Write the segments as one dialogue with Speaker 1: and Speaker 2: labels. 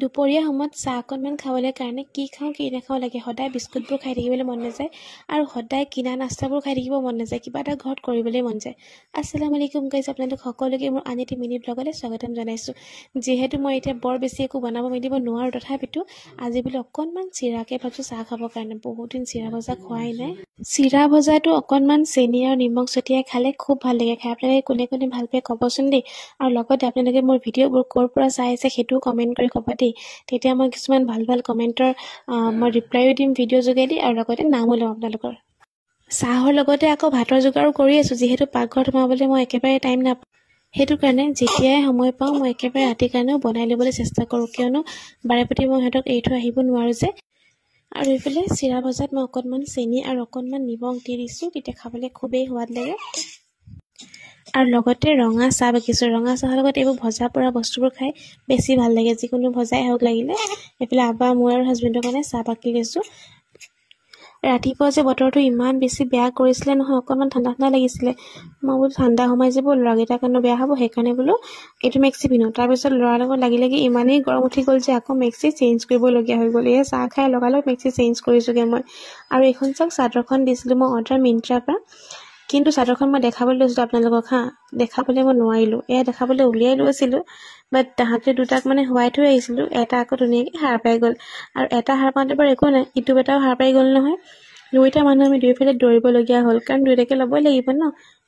Speaker 1: দুপৰীয়া সময়ত চাহ অকণমান খাবলৈ কাৰণে কি খাওঁ কি নাখাওঁ লাগে। সদায় বিস্কুটবোৰ খাই থাকিবলৈ মন নাযায় আৰু সদায় কিনা নাস্তাবোৰ খাই থাকিব মন নাযায়। কিবা এটা ঘৰত কৰিবলৈ মন যায়। আসসালামু আলাইকুম গাইজ, আপোনালোক সকলোকে মোৰ আন এটি মিনি ব্লগলৈ স্বাগতম জনাইছোঁ। যিহেতু মই এতিয়া বৰ বেছি একো বনাব মেলিব নোৱাৰোঁ, তথাপিতো আজি বোলে অকণমান চিৰাকে ভাবিছোঁ চাহ খাবৰ কাৰণে। বহুত দিন চিৰা ভজা খোৱাই নাই। চিৰা ভজাটো অকণমান চেনি আৰু নিমখ ছটিয়াই খালে খুব ভাল লাগে খাই। আপোনালোকে কোনে কোনে ভাল পায় ক'বচোন দেই। আৰু লগতে আপোনালোকে মোৰ ভিডিঅ'বোৰ ক'ৰ পৰা চাই আছে সেইটোও কমেণ্ট কৰি ক'ব দেই। তেতিয়া মই কিছুমান ভাল ভাল কমেণ্টৰ মই ৰিপ্লাইও দিম ভিডিঅ' যোগেদি, আৰু লগতে নামো ল'ম আপোনালোকৰ। চাহৰ লগতে আকৌ ভাতৰ যোগাৰো কৰি আছোঁ, যিহেতু পাকঘৰত সোমাবলৈ মই একেবাৰে টাইম নাপাওঁ। সেইটো কাৰণে যেতিয়াই সময় পাওঁ মই একেবাৰে ৰাতিৰ কাৰণেও বনাই ল'বলৈ চেষ্টা কৰোঁ, কিয়নো বাৰে প্ৰতি মই সিহঁতক এৰি থৈ আহিব নোৱাৰোঁ যে। আৰু এইফালে চিৰা ভজাত মই অকণমান চেনি আৰু অকণমান নিমখ দি দিছোঁ, তেতিয়া খাবলৈ খুবেই সোৱাদ লাগে। আৰু লগতে ৰঙা চাহ বাকিছোঁ। ৰঙা চাহৰ লগত এইবোৰ ভজা পৰা বস্তুবোৰ খাই বেছি ভাল লাগে, যিকোনো ভজাই হওক লাগিলে। এইফালে আব্বা, মোৰ আৰু হাজবেণ্ডৰ কাৰণে চাহ বাকি লৈছোঁ। ৰাতিপুৱা যে বতৰটো ইমান বেছি বেয়া কৰিছিলে নহয়, অকণমান ঠাণ্ডা ঠাণ্ডা লাগিছিলে। মই বোলো ঠাণ্ডা সোমাই যাব, ল'ৰাকেইটাৰ কাৰণেও বেয়া হ'ব, সেইকাৰণে বোলো এইটো মেক্সি পিন্ধোঁ। তাৰপিছত ল'ৰাৰ লগত লাগি লাগি ইমানেই গৰম উঠি গ'ল যে আকৌ মেক্সি চেঞ্জ কৰিবলগীয়া হৈ গ'ল। এই চাহ খাই লগালগ মেক্সি চেঞ্জ কৰিছোঁগৈ মই। আৰু এইখন চাওক, চাদৰখন দিছিলোঁ মই অৰ্ডাৰ মিন্ত্ৰাৰ পৰা। কিন্তু চাদৰখন মই দেখাবলৈ লৈছিলোঁ আপোনালোকক, দেখাবলৈ মই নোৱাৰিলোঁ। এয়া দেখাবলৈ উলিয়াই লৈছিলোঁ, বাট তাহাঁতে দুটাক মানে হোৱাই থৈ আহিছিলোঁ। এটা আকৌ ধুনীয়াকৈ সাৰ পাই গ'ল, আৰু এটা সাৰ পাওঁতে বাৰু একো নাই, ইটো এটাও সাৰ পাই গ'ল নহয়। দুইটা মানুহ আমি দুয়োফালে দৌৰিবলগীয়া হ'ল, কাৰণ দুইটাকে ল'বই লাগিব ন।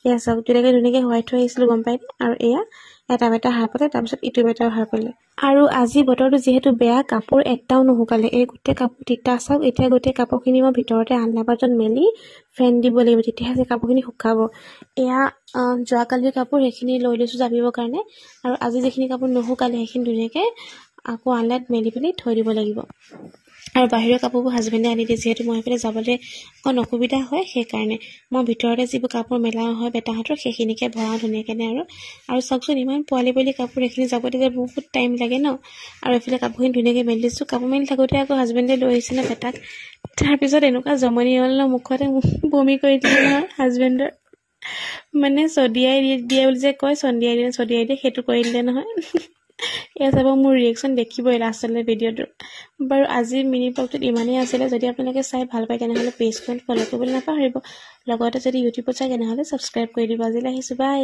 Speaker 1: এয়া চাওক, দুইটাকে ধুনীয়াকৈ হোৱাই থৈ আহিছিলোঁ, গম পাই। আৰু এয়া এটা বেটা সাৰ পালে, তাৰপিছত ইটো বেটাও সাৰ পালে। আৰু আজি বতৰটো যিহেতু বেয়া, কাপোৰ এটাও নুশুকালে। এই গোটেই কাপোৰ তিতা চাওক। এতিয়া গোটেই কাপোৰখিনি মই ভিতৰতে আলনা পাতত মেলি ফেন দিব লাগিব, তেতিয়াহে কাপোৰখিনি শুকাব। এয়া যোৱাকালিৰ কাপোৰ, সেইখিনি লৈ লৈছোঁ জাপিবৰ কাৰণে। আৰু আজি যিখিনি কাপোৰ নুশুকালে সেইখিনি ধুনীয়াকৈ আকৌ আলনাত মেলি পেলি থৈ দিব লাগিব। আৰু বাহিৰৰ কাপোৰবোৰ হাজবেণ্ডে আনি দিয়ে, যিহেতু মই সেইফালে যাবলৈ অকণ অসুবিধা হয়, সেইকাৰণে মই ভিতৰতে যিবোৰ কাপোৰ মেলা হয় বেটাহঁতৰ, সেইখিনিকে ভৰাওঁ ধুনীয়াকৈ। আৰু চাওকচোন, ইমান পোৱালি পোৱালি কাপোৰ, এইখিনি যাব দিলে বহুত টাইম লাগে ন। আৰু এইফালে কাপোৰখিনি ধুনীয়াকৈ মেলি দিছোঁ। কাপোৰ মেলি থাকোঁতে আকৌ হাজবেণ্ডে লৈ আহিছিলে বেটাক। তাৰপিছত এনেকুৱা জমনি হ'ল ন, মুখতে বমি কৰি দিলে নহয় হাজবেণ্ডৰ। মানে চদিয়াই দিয়ে বুলি যে কয়, চদিয়াই দিয়ে, সেইটো কৰি দিলে নহয়। এয়া চাব, মোৰ ৰিয়েকশ্যন দেখিবই লাষ্টলৈ ভিডিঅ'টো। বাৰু আজিৰ মিনি ব্লগটোত ইমানেই আছিলে। যদি আপোনালোকে চাই ভাল পায় তেনেহ'লে পেজখন ফ'ল' কৰিবলৈ নাপাহৰিব। লগতে যদি ইউটিউবত চাই তেনেহ'লে ছাবস্ক্ৰাইব কৰি দিব। আজিলৈ আহিছোঁ, বাই।